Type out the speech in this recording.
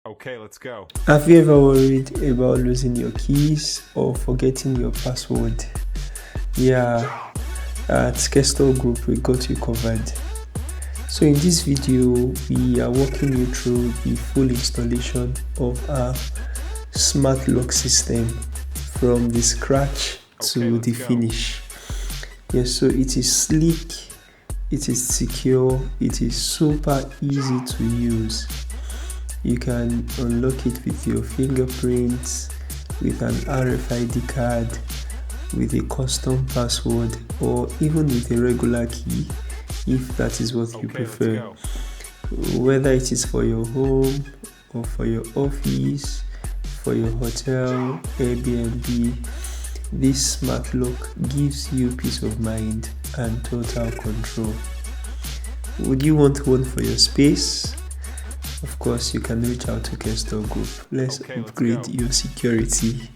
Okay, let's go. Have you ever worried about losing your keys or forgetting your password? Yeah, at Kestol Group we got you covered. So in this video, we are walking you through the full installation of our smart lock system from the scratch Okay, to the let's go. finish. Yes, so it is sleek, it is secure, it is super easy to use. You can unlock it with your fingerprints, with an RFID card, with a custom password, or even with a regular key if that is what you prefer. Whether it is for your home or for your office, for your hotel, Airbnb, this smart lock gives you peace of mind and total control. Would you want one for your space? Of course, you can reach out to Kestol Group. Let's upgrade your security.